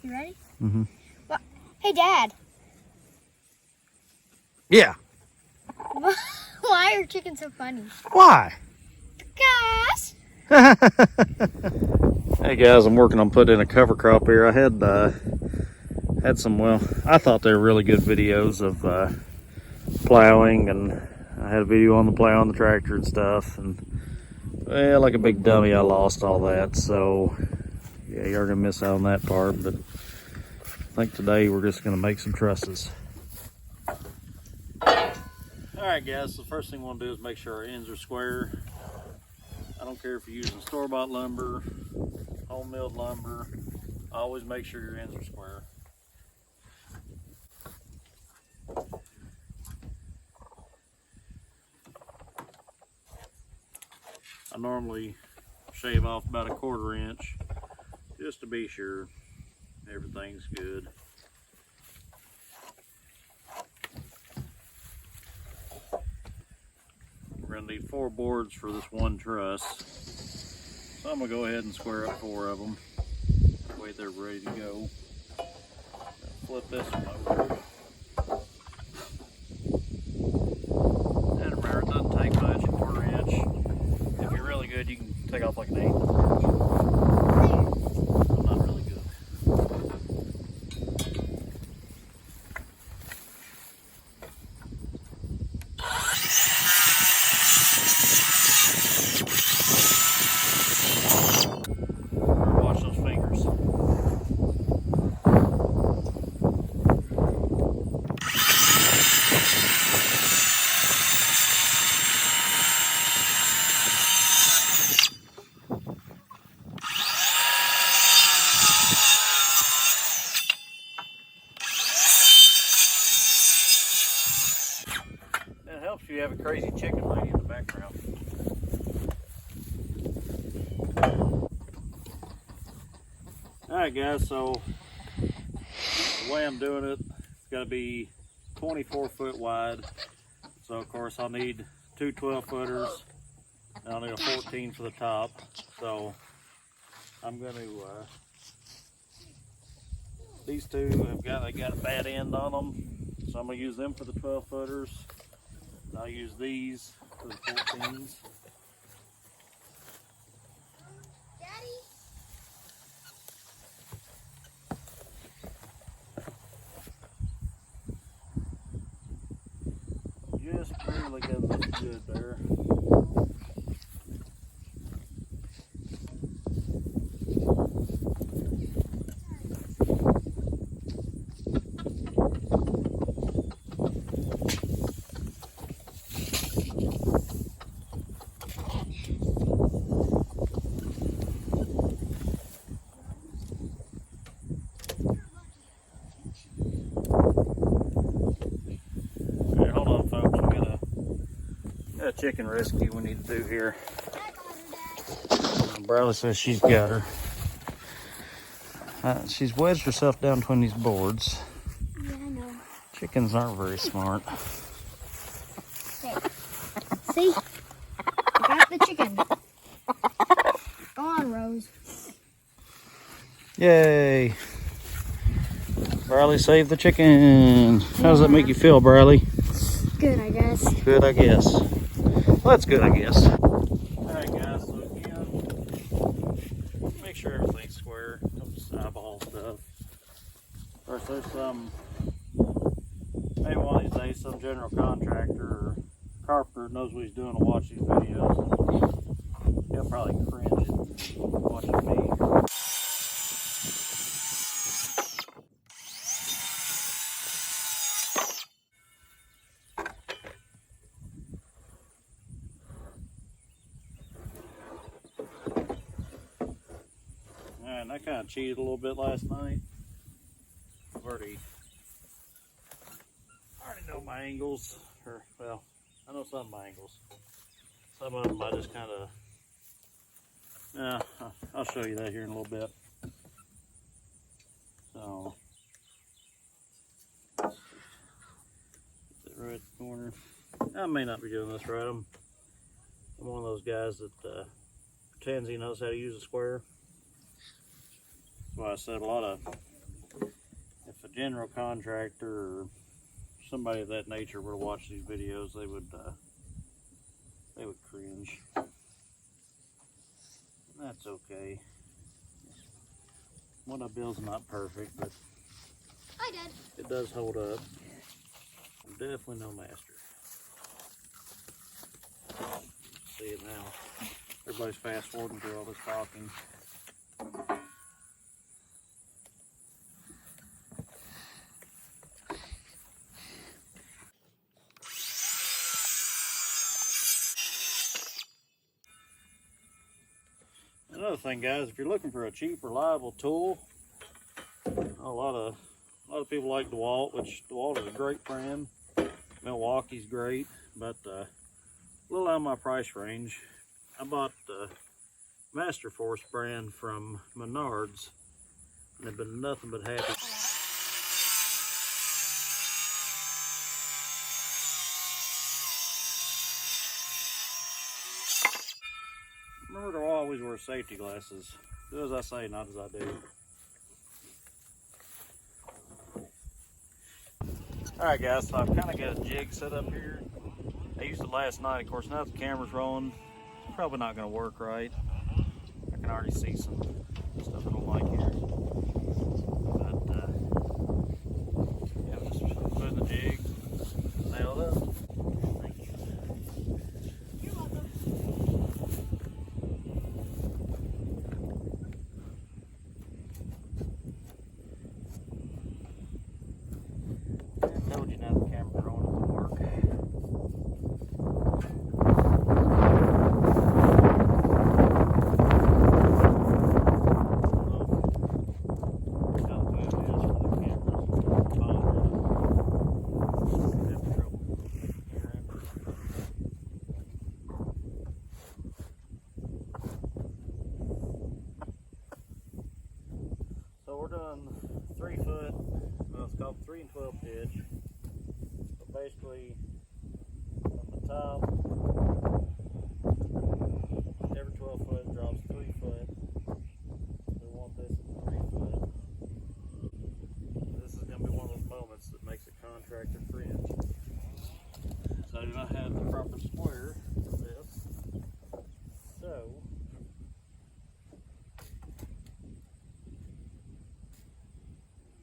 You ready? Mm-hmm. What? Hey, Dad. Yeah. Why are chickens so funny? Why? Gosh. Hey guys, I'm working on putting in a cover crop here. I had some, well, I thought they were really good videos of plowing, and I had a video on the plow on the tractor and stuff, and well, like a big dummy, I lost all that. So yeah, you're gonna miss out on that part, but I think today we're just gonna make some trusses. Alright guys, so the first thing we want to do is make sure our ends are square. I don't care if you're using store-bought lumber, home milled lumber, always make sure your ends are square. I normally shave off about a 1/4 inch just to be sure everything's good. We're going to need 4 boards for this one truss. So I'm going to go ahead and square up 4 of them. That way they're ready to go. Flip this one over. And remember, it doesn't take much, a 1/4 inch. If you're really good, you can take off like an 1/8 inch. I'm not really good. Watch those fingers. It helps you have a crazy chicken lady in the background. Alright guys, so the way I'm doing it, it's got to be 24 foot wide. So of course I'll need 2 12-footers, and I'll need a 14 for the top. So I'm going to, these two they got a bad end on them. So I'm going to use them for the 12-footers. I'll use these for the 14s. Just barely got this good there. A chicken rescue we need to do here. Bradley says she's got her. She's wedged herself down between these boards. Yeah, I know. Chickens aren't very smart. Hey. See? I got the chicken. Go on, Rose. Yay! Bradley saved the chicken. How does that make you feel, Bradley? Good, I guess. Good, I guess. Well, that's good, I guess. Alright guys, so again, make sure everything's square. Don't just eyeball stuff. Of course, there's some, maybe one of these days, some general contractor or carpenter knows what he's doing to watch these videos. He'll probably cringe at watching me. And I kind of cheated a little bit last night. I already know my angles, or well, I know some of my angles. Some of them I just kind of, I'll show you that here in a little bit. So, get that right corner. I may not be doing this right. I'm one of those guys that pretends he knows how to use a square. That's why I said a lot of if a general contractor or somebody of that nature were to watch these videos, they would cringe. That's okay. What I build's not perfect, but I did. it does hold up. I'm definitely no master. See it now. Everybody's fast forwarding through all this talking. Another thing, guys, if you're looking for a cheap, reliable tool, a lot of people like DeWalt, which DeWalt is a great brand. Milwaukee's great, but a little out of my price range. I bought the Master Force brand from Menards, and they've been nothing but happy. Remember to always wear safety glasses. Do as I say, not as I do. Alright guys, so I've kind of got a jig set up here. I used it last night. Of course, now that the camera's rolling, it's probably not going to work right. I can already see some stuff I don't like here. But, yeah, I'm just putting the jig nailed up. Thank you. You're welcome. I told you now the camera's rolling, it will work. So we're doing 3 foot, well, it's called 3 and 12 pitch. So basically, from the top, every 12 foot drops 3 foot. We want this at 3 foot. This is going to be one of those moments that makes a contractor cringe. So I do not have the proper square for this. So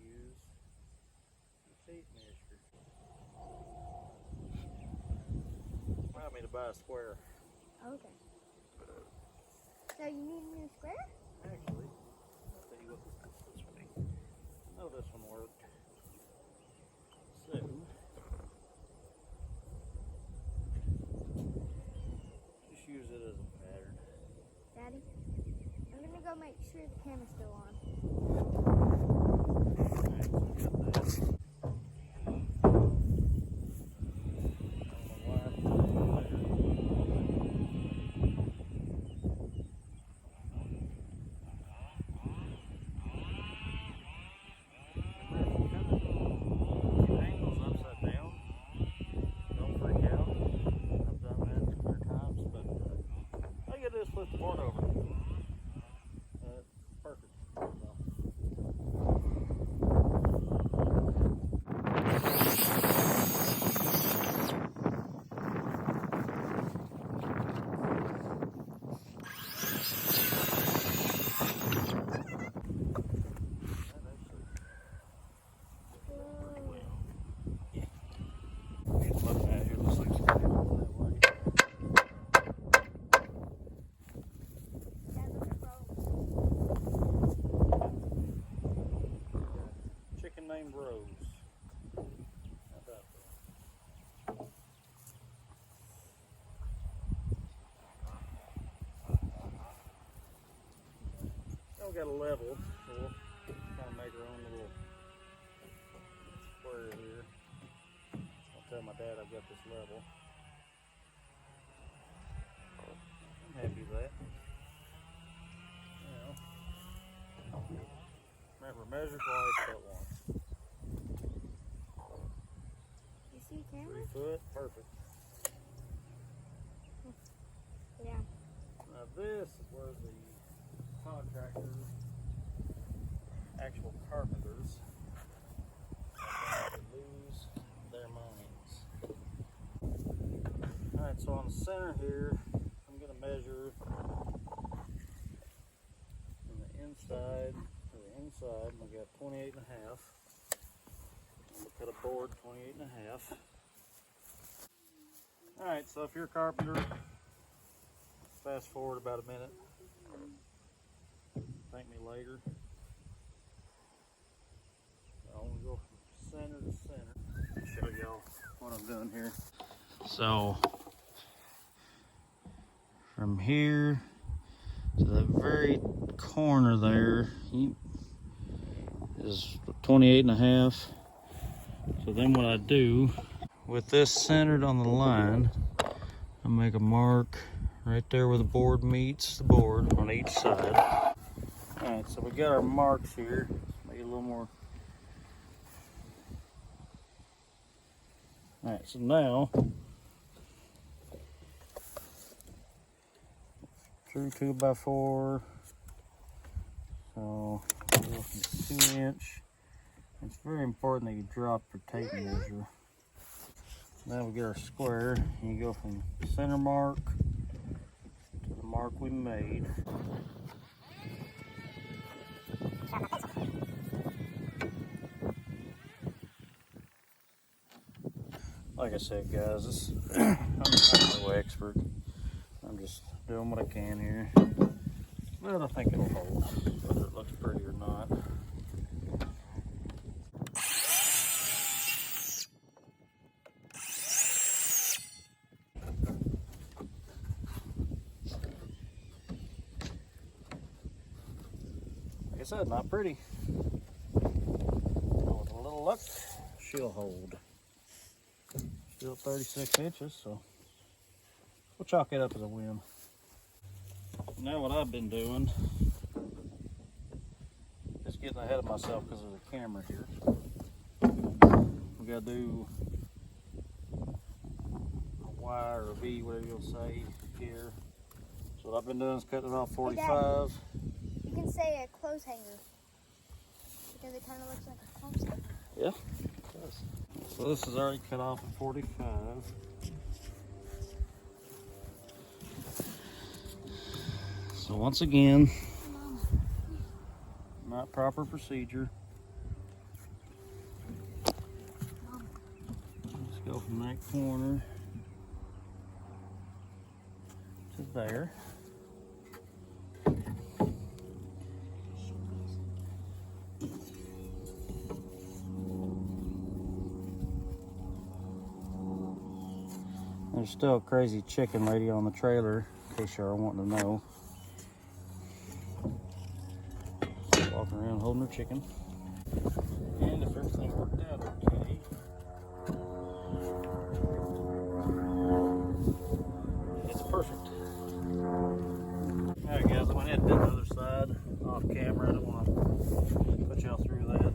use the tape measure. Allow me to buy a square. Okay. So you need a new square? Actually, I'll tell you what this way. I know this one worked. So just use it as a pattern. Daddy, I'm gonna go make sure the camera's still on. Alright, so we got that. Just flip the board over. Perfect. Looking at it, it looks like something that way. Named Rose. How about that? Now we got a level, so we'll kind of make our own little square here. I'll tell my dad I've got this level. I'm happy with that. Now, remember, measure twice, cut once. You see camera? 3 foot, perfect. Yeah. Now this is where the contractors, actual carpenters, center here, I'm going to measure from the inside to the inside. We got 28 and a half. I'm going to cut a board 28 and a half. Alright, so if you're a carpenter, fast forward about a minute. Thank me later. I'm going to go from center to center. Show y'all what I'm doing here. So from here to the very corner there is 28 and a half. So then what I do with this centered on the line, I make a mark right there where the board meets the board on each side. Alright, so we got our marks here. Make it a little more. Alright, so now true 2x4. So go from 2-inch. It's very important that you drop your tape measure. Now we get our square. You go from center mark to the mark we made. Like I said, guys, I'm no expert. I'm just doing what I can here. But I think it'll hold, whether it looks pretty or not. Like I said, not pretty. But with a little luck, she'll hold. Still 36 inches, so we'll chalk it up as a win. Now what I've been doing is getting ahead of myself because there's a camera here. We gotta do a Y or a V, whatever you'll say here. So what I've been doing is cutting it off 45. You can say a clothes hanger because it kind of looks like a clothes hanger. Yeah, it does. So this is already cut off at 45. So once again, not proper procedure. Let's go from that corner to there. There's still a crazy chicken lady on the trailer, in case you're wanting to know. Walking around holding her chicken. And if everything worked out okay, it's perfect. Alright guys, I went ahead and did the other side off camera. I don't want to put y'all through that.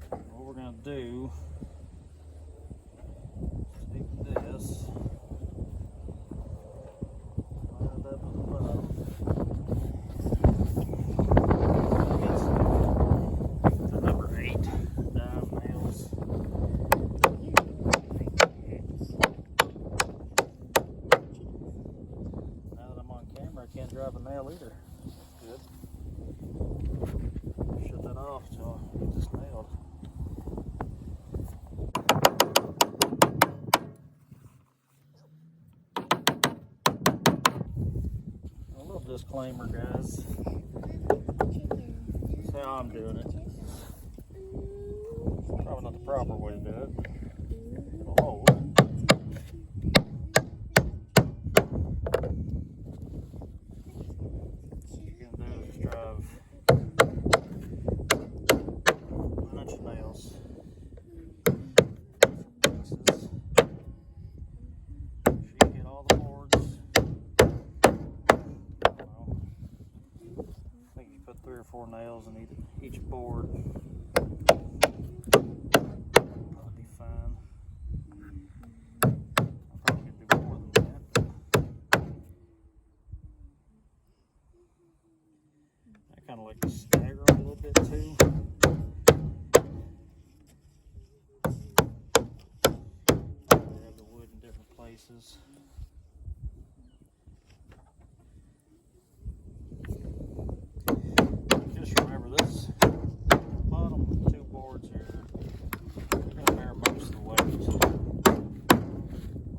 What we're going to do, take this, line it up at the bottom. The number 8 dime nails. Now that I'm on camera, I can't drive a nail either. Good. Shut that off till I get this nailed. A little disclaimer, guys. That's how I'm doing it. Probably not the proper way to do it. It'll hold. What you're going to do is drive 1 inch nails. Pieces. Make sure you get all the boards. I think you put 3 or 4 nails in each board. That'll be fine. I probably could do more than that. I kind of like to stagger them a little bit too. They have the wood in different places. pieces. Just remember this bottom two boards here are going to bear most of the weight.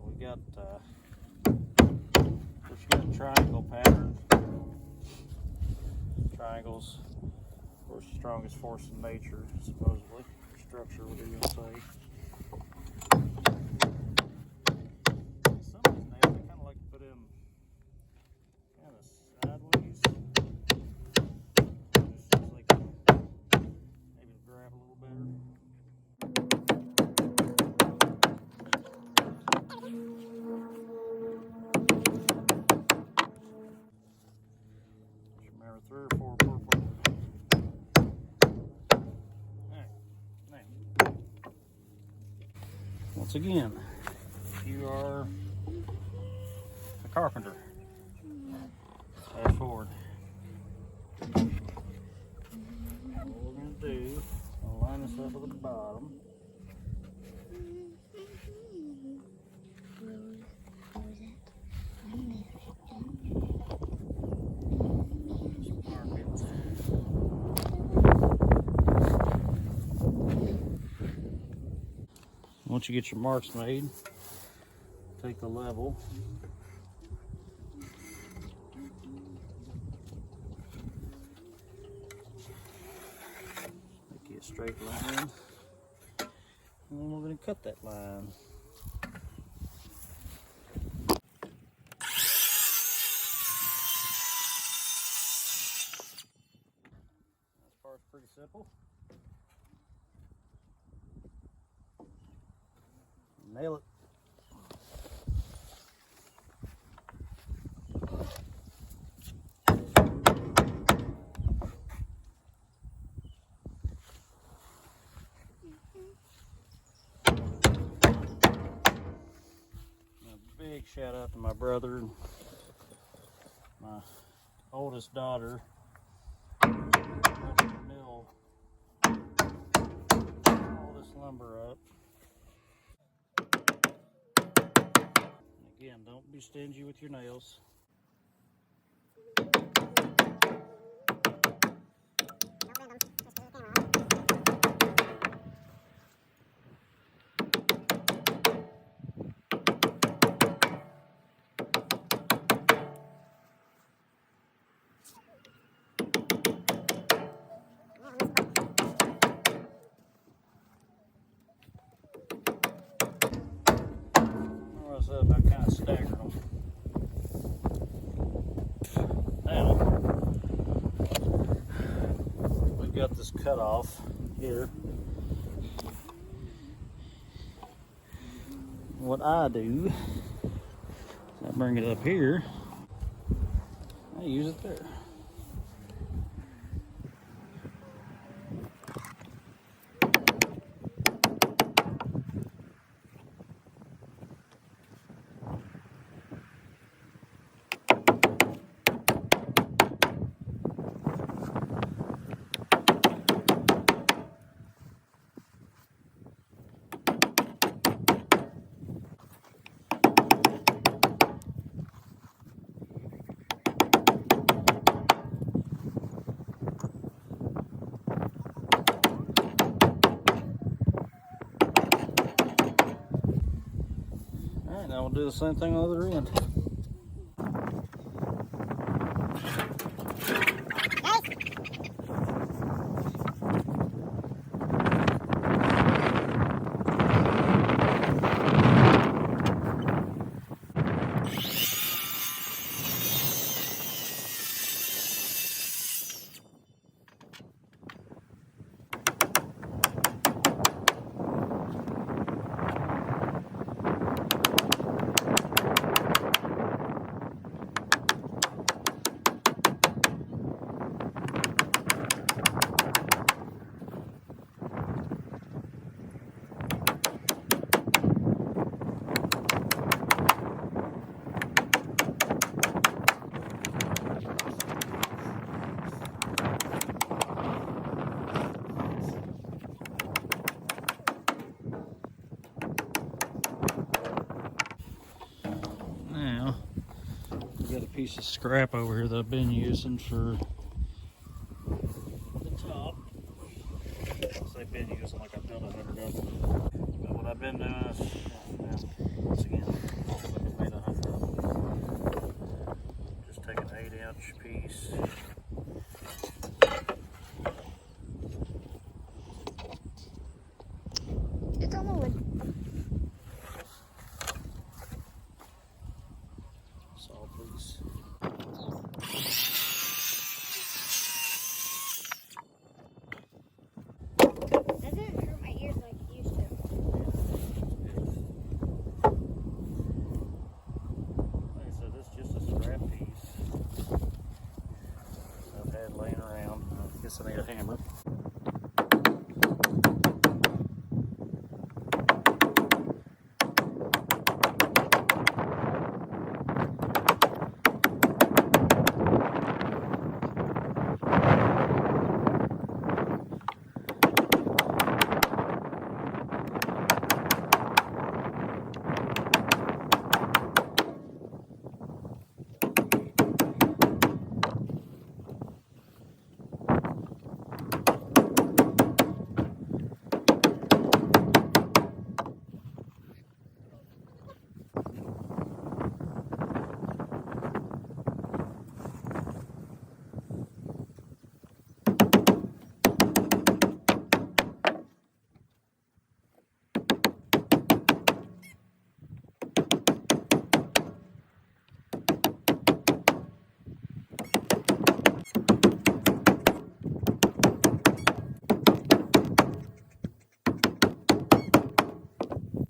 We got first you got a triangle pattern. Triangles, of course, the strongest force in nature, supposedly. Structure, whatever you want to say. Some of these nails I kind of like to put in kind of sideways. Just seems like maybe to grab a little better. Just remember 3 or 4 purple. Once again, if you are a carpenter, fast forward. What we're going to do, we'll line this up with the bottom. Just mark it. Once you get your marks made, take the level. Make it a straight line. And then we're going to cut that line. This part's pretty simple. Nail it. A big shout out to my brother and my oldest daughter. Mill all this lumber up. Again, don't be stingy with your nails. Up, I kind of staggered them. Now, we've got this cut off here. What I do is I bring it up here. I use it there. Now we'll do the same thing on the other end. piece of scrap over here that I've been using for the top. I say been using like I've done 100 of them. But what I've been doing is, once again, I made 100 of them. Just take an 8-inch piece. It's on the wood. Saw piece. That didn't hurt my ears like it used to. Like I said, this is just a scrap piece I've had laying around. I guess I need a hammer.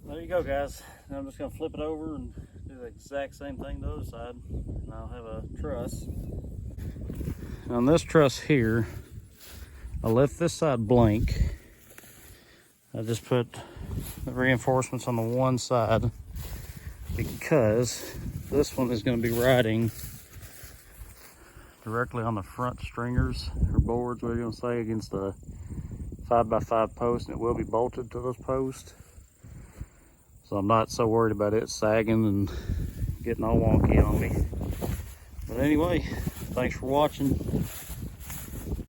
There you go, guys. Now I'm just going to flip it over and do the exact same thing to the other side. And I'll have a truss. On this truss here, I left this side blank. I just put the reinforcements on the one side because this one is going to be riding directly on the front stringers or boards, whatever you want to say, against the 5x5 post, and it will be bolted to those posts. So I'm not so worried about it sagging and getting all wonky on me. But anyway, thanks for watching.